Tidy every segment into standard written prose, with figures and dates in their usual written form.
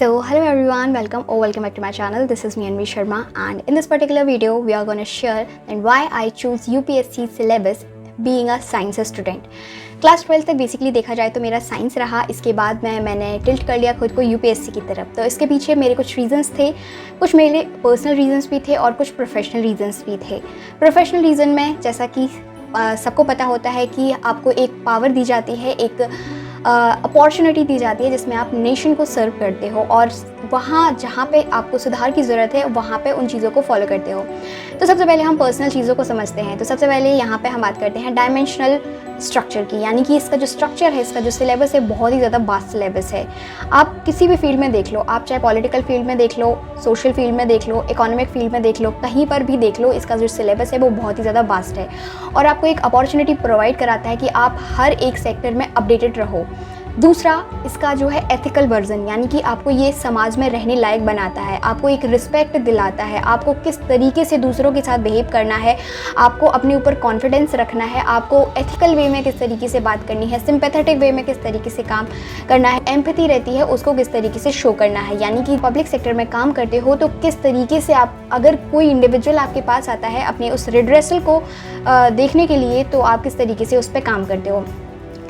So hello everyone, welcome back to my channel. This is me Anvi Sharma, and in this particular video we are going to share and why I choose UPSC syllabus being a science student. Class 12 तक basically देखा जाए तो मेरा science रहा। इसके बाद मैंने tilt कर लिया खुद को यूपीएससी की तरफ। तो इसके पीछे मेरे कुछ रीजंस थे, कुछ मेरे पर्सनल रीजंस भी थे और कुछ प्रोफेशनल रीजंस भी थे। प्रोफेशनल रीज़न में जैसा कि सबको पता होता है कि आपको एक पावर दी जाती है, एक अपॉर्चुनिटी दी जाती है जिसमें आप नेशन को सर्व करते हो और वहाँ जहाँ पे आपको सुधार की ज़रूरत है वहाँ पे उन चीज़ों को फॉलो करते हो। तो सबसे पहले हम पर्सनल चीज़ों को समझते हैं। तो सबसे पहले यहाँ पे हम बात करते हैं डायमेंशनल स्ट्रक्चर की, यानी कि इसका जो स्ट्रक्चर है, इसका जो सिलेबस है, बहुत ही ज़्यादा वास्ट सिलेबस है। आप किसी भी फील्ड में देख लो, आप चाहे पॉलिटिकल फील्ड में देख लो, सोशल फील्ड में देख लो, इकोनॉमिक फील्ड में देख लो, कहीं पर भी देख लो, इसका जो सिलेबस है वो बहुत ही ज़्यादा वास्ट है और आपको एक अपॉर्चुनिटी प्रोवाइड कराता है कि आप हर एक सेक्टर में अपडेटेड रहो। दूसरा, इसका जो है एथिकल वर्जन, यानी कि आपको ये समाज में रहने लायक बनाता है, आपको एक रिस्पेक्ट दिलाता है, आपको किस तरीके से दूसरों के साथ बिहेव करना है, आपको अपने ऊपर कॉन्फिडेंस रखना है, आपको एथिकल वे में किस तरीके से बात करनी है, सिंपैथेटिक वे में किस तरीके से काम करना है, एम्पैथी रहती है उसको किस तरीके से शो करना है। यानी कि पब्लिक सेक्टर में काम करते हो तो किस तरीके से आप, अगर कोई इंडिविजुअल आपके पास आता है अपने उस रिड्रेसल को देखने के लिए, तो आप किस तरीके से उस पर काम करते हो।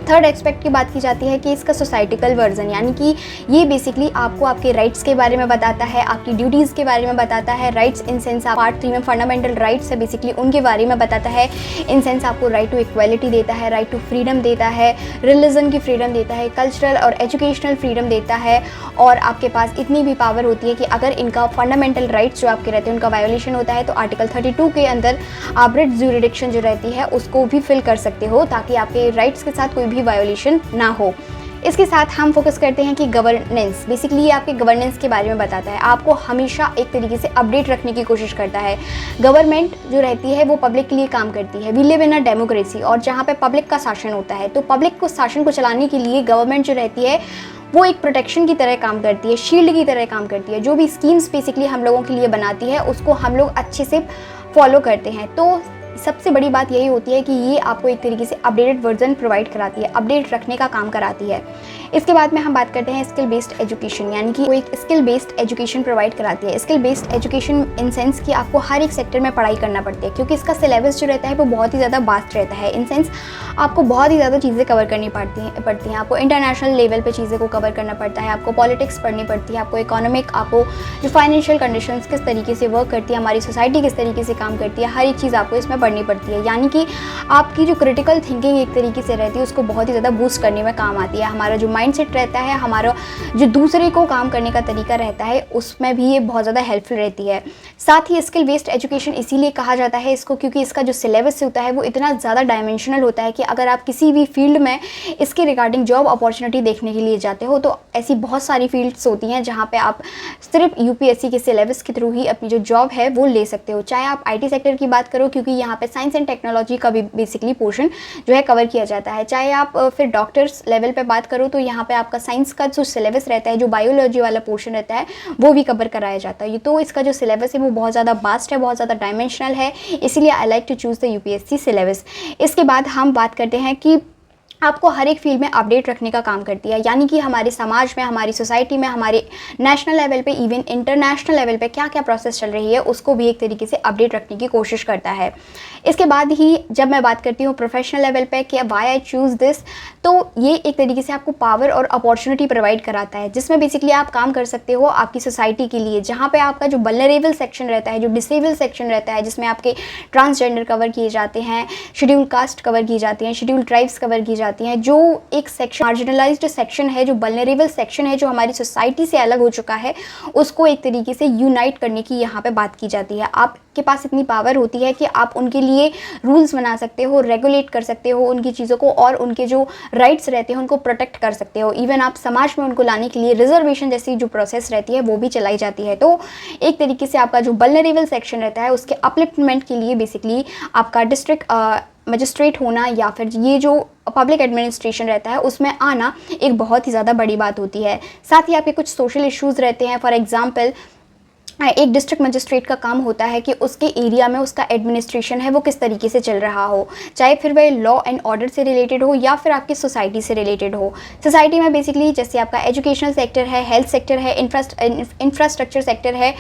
थर्ड एस्पेक्ट की बात की जाती है कि इसका सोसाइटिकल वर्जन, यानी कि ये बेसिकली आपको आपके राइट्स के बारे में बताता है, आपकी ड्यूटीज़ के बारे में बताता है। राइट्स इन सेंस पार्ट 3 में फंडामेंटल राइट्स है, बेसिकली उनके बारे में बताता है। इन सेंस आपको राइट टू इक्वालिटी देता है, राइट टू फ्रीडम देता है, रिलीजन की फ्रीडम देता है, कल्चरल और एजुकेशनल फ्रीडम देता है। और आपके पास इतनी भी पावर होती है कि अगर इनका फंडामेंटल राइट्स जो आपके रहते हैं उनका वायोलेशन होता है तो आर्टिकल 32 के अंदर आप रिट ज्यूरिडिक्शन जो रहती है उसको भी फिल कर सकते हो, ताकि आपके राइट्स के साथ कोई भी वायोलेशन ना हो। इसके साथ हम फोकस करते हैं कि गवर्नेंस, बेसिकली ये आपके गवर्नेंस के बारे में बताता है, आपको हमेशा एक तरीके से अपडेट रखने की कोशिश करता है। गवर्नमेंट जो रहती है वो पब्लिक के लिए काम करती है। We live in a democracy, और जहाँ पे पब्लिक का शासन होता है तो पब्लिक को शासन को चलाने के लिए गवर्नमेंट जो रहती है वो एक प्रोटेक्शन की तरह काम करती है, शील्ड की तरह काम करती है। जो भी स्कीम्स बेसिकली हम लोगों के लिए बनाती है उसको हम लोग अच्छे से फॉलो करते हैं। तो सबसे बड़ी बात यही होती है कि ये आपको एक तरीके से अपडेटेड वर्जन प्रोवाइड कराती है, अपडेट रखने का काम कराती है। इसके बाद में हम बात करते हैं स्किल बेस्ड एजुकेशन, यानी कि वो एक स्किल बेस्ड एजुकेशन प्रोवाइड कराती है। Skill based education in sense कि आपको हर एक सेक्टर में पढ़ाई करना पड़ती है, क्योंकि इसका सिलेबस जो रहता है वो बहुत ही ज़्यादा वास्ट रहता है। इन सेंस आपको बहुत ही ज़्यादा चीज़ें कवर करनी पड़ती हैं। आपको इंटरनेशनल लेवल पर चीज़ें को कवर करना पड़ता है, आपको पॉलिटिक्स पढ़नी पड़ती है, आपको इकोनॉमिक, आपको जो फाइनेंशियल कंडीशंस किस तरीके से वर्क करती है, हमारी सोसाइटी किस तरीके से काम करती है, हर एक चीज़ आपको इसमें पढ़नी पड़ती है। यानी कि आपकी जो क्रिटिकल थिंकिंग एक तरीके से रहती है उसको बहुत ही ज़्यादा बूस्ट करने में काम आती है। हमारा जो माइंडसेट रहता है, हमारा जो दूसरे को काम करने का तरीका रहता है, उसमें भी ये बहुत ज़्यादा हेल्पफुल रहती है। साथ ही स्किल बेस्ड एजुकेशन इसीलिए कहा जाता है इसको क्योंकि इसका जो सिलेबस होता है वो इतना ज़्यादा डायमेंशनल होता है कि अगर आप किसी भी फील्ड में इसके रिगार्डिंग जॉब अपॉर्चुनिटी देखने के लिए जाते हो तो ऐसी बहुत सारी फील्ड्स होती हैं जहाँ पर आप सिर्फ यूपीएससी के सिलेबस के थ्रू ही अपनी जो जॉब है वो ले सकते हो। चाहे आप IT सेक्टर की बात करो, क्योंकि यहाँ पे साइंस एंड टेक्नोलॉजी का भी बेसिकली पोर्शन जो है कवर किया जाता है। चाहे आप फिर डॉक्टर्स लेवल पे बात करो तो यहाँ पे आपका साइंस का जो सिलेबस रहता है, जो बायोलॉजी वाला पोर्शन रहता है, वो भी कवर कराया जाता है। तो इसका जो सिलेबस है वो बहुत ज़्यादा वास्ट है, बहुत ज़्यादा डायमेंशनल है, इसीलिए I like to choose the UPSC syllabus. इसके बाद हम बात करते हैं कि आपको हर एक फील्ड में अपडेट रखने का काम करती है, यानी कि हमारे समाज में, हमारी सोसाइटी में, हमारे नेशनल लेवल पे, इवन इंटरनेशनल लेवल पे क्या क्या प्रोसेस चल रही है उसको भी एक तरीके से अपडेट रखने की कोशिश करता है। इसके बाद ही जब मैं बात करती हूँ प्रोफेशनल लेवल पे कि वाई आई चूज़ दिस, तो ये एक तरीके से आपको पावर और अपॉर्चुनिटी प्रोवाइड कराता है, जिसमें बेसिकली आप काम कर सकते हो आपकी सोसाइटी के लिए, जहाँ पे आपका जो वल्नरेबल सेक्शन रहता है, जो डिसेबल सेक्शन रहता है, जिसमें आपके ट्रांसजेंडर कवर किए जाते हैं, शेड्यूल कास्ट कवर की जाती हैं, शेड्यूल ट्राइब्स कवर की जाती हैं, जो एक सेक्शन मार्जिनलाइज्ड सेक्शन है, जो वल्नरेबल सेक्शन है, जो हमारी सोसाइटी से अलग हो चुका है, उसको एक तरीके से यूनाइट करने की यहाँ पे बात की जाती है। आपके पास इतनी पावर होती है कि आप उनके लिए रूल्स बना सकते हो, रेगुलेट कर सकते हो उनकी चीज़ों को, और उनके जो राइट्स रहते हैं उनको प्रोटेक्ट कर सकते हो। इवन आप समाज में उनको लाने के लिए रिजर्वेशन जैसी जो प्रोसेस रहती है वो भी चलाई जाती है। तो एक तरीके से आपका जो वल्नरेबल सेक्शन रहता है उसके अपलिफ्टमेंट के लिए बेसिकली आपका डिस्ट्रिक्ट मजिस्ट्रेट होना या फिर ये जो पब्लिक एडमिनिस्ट्रेशन रहता है उसमें आना एक बहुत ही ज़्यादा बड़ी बात होती है। साथ ही आपके कुछ सोशल इश्यूज़ रहते हैं, फॉर एग्जांपल एक डिस्ट्रिक्ट मजिस्ट्रेट का काम होता है कि उसके एरिया में उसका एडमिनिस्ट्रेशन है वो किस तरीके से चल रहा हो, चाहे फिर वह लॉ एंड ऑर्डर से रिलेटेड हो या फिर आपकी सोसाइटी से रिलेटेड हो। सोसाइटी में बेसिकली जैसे आपका एजुकेशनल सेक्टर है, हेल्थ सेक्टर है, इंफ्रास्ट्रक्चर सेक्टर है,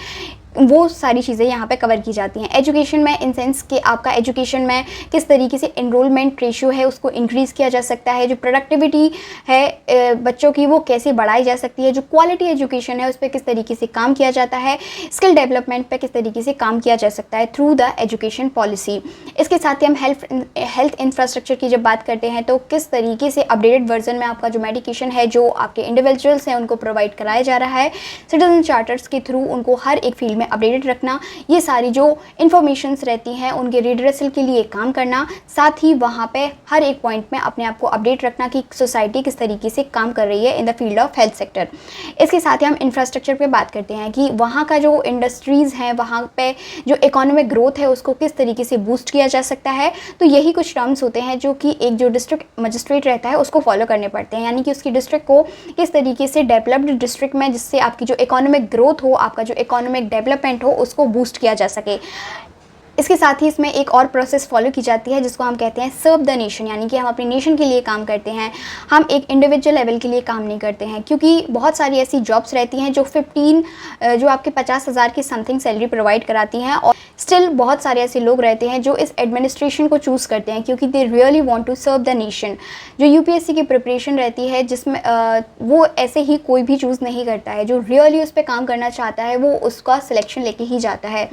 वो सारी चीज़ें यहाँ पे कवर की जाती हैं। एजुकेशन में इन सेंस कि आपका एजुकेशन में किस तरीके से एनरोलमेंट रेशियो है उसको इंक्रीज़ किया जा सकता है, जो प्रोडक्टिविटी है बच्चों की वो कैसे बढ़ाई जा सकती है, जो क्वालिटी एजुकेशन है उस पर किस तरीके से काम किया जाता है, स्किल डेवलपमेंट पे किस तरीके से काम किया जा सकता है थ्रू द एजुकेशन पॉलिसी। इसके साथ ही हम हेल्थ इंफ्रास्ट्रक्चर की जब बात करते हैं तो किस तरीके से अपडेटेड वर्जन में आपका जो मेडिकेशन है जो आपके इंडिविजुअल्स हैं उनको प्रोवाइड कराया जा रहा है, सिटीजन चार्टर्स के थ्रू उनको हर एक फील्ड में अपडेटेड रखना, ये सारी जो इन्फॉर्मेशंस रहती हैं उनके रिड्रेसल के लिए काम करना, साथ ही वहाँ पे हर एक पॉइंट में अपने आप को अपडेट रखना कि सोसाइटी किस तरीके से काम कर रही है in the field of health sector. इसके साथ ही हम इंफ्रास्ट्रक्चर पे बात करते हैं कि वहाँ का जो इंडस्ट्रीज़ हैं, वहाँ पे जो इकोनॉमिक ग्रोथ है उसको किस तरीके से बूस्ट किया जा सकता है। तो यही कुछ टर्म्स होते हैं जो कि एक जो डिस्ट्रिक्ट मजिस्ट्रेट रहता है उसको फॉलो करने पड़ते हैं, यानी कि उसकी डिस्ट्रिक्ट को किस तरीके से डेवलप्ड डिस्ट्रिक्ट में जिससे आपकी जो इकोनॉमिक ग्रोथ हो, आपका जो इकोनॉमिक डेवलपमेंट हो उसको बूस्ट किया जा सके। इसके साथ ही इसमें एक और प्रोसेस फॉलो की जाती है जिसको हम कहते हैं सर्व द नेशन, यानी कि हम अपनी नेशन के लिए काम करते हैं, हम एक इंडिविजुअल लेवल के लिए काम नहीं करते हैं। क्योंकि बहुत सारी ऐसी जॉब्स रहती हैं जो जो आपके 50,000 की समथिंग सैलरी प्रोवाइड कराती हैं, और स्टिल बहुत सारे ऐसे लोग रहते हैं जो इस एडमिनिस्ट्रेशन को चूज़ करते हैं क्योंकि they really want to serve the nation. जो यूपीएससी की प्रिपरेशन रहती है जिसमें वो ऐसे ही कोई भी चूज़ नहीं करता है, जो रियली उस पर काम करना चाहता है वो उसका सिलेक्शन लेके ही जाता है।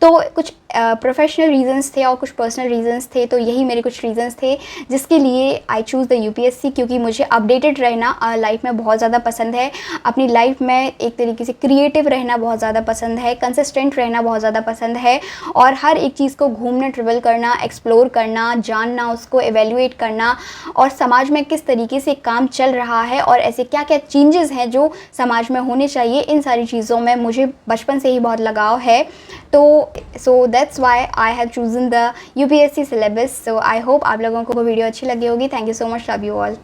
तो कुछ प्रोफेशनल रीजंस थे और कुछ पर्सनल रीजंस थे, तो यही मेरे कुछ रीजंस थे जिसके लिए आई चूज़ द यूपीएससी, क्योंकि मुझे अपडेटेड रहना लाइफ में बहुत ज़्यादा पसंद है, अपनी लाइफ में एक तरीके से क्रिएटिव रहना बहुत ज़्यादा पसंद है, कंसिस्टेंट रहना बहुत ज़्यादा पसंद है, और हर एक चीज़ को घूमना, ट्रेवल करना, एक्सप्लोर करना, जानना, उसको एवेल्युएट करना, और समाज में किस तरीके से काम चल रहा है और ऐसे क्या क्या चेंजेस हैं जो समाज में होने चाहिए, इन सारी चीज़ों में मुझे बचपन से ही बहुत लगाव है। तो so that's why I have chosen the UPSC syllabus. So I hope आप लोगों को वीडियो अच्छी लगी होगी। Thank you so much, love you all.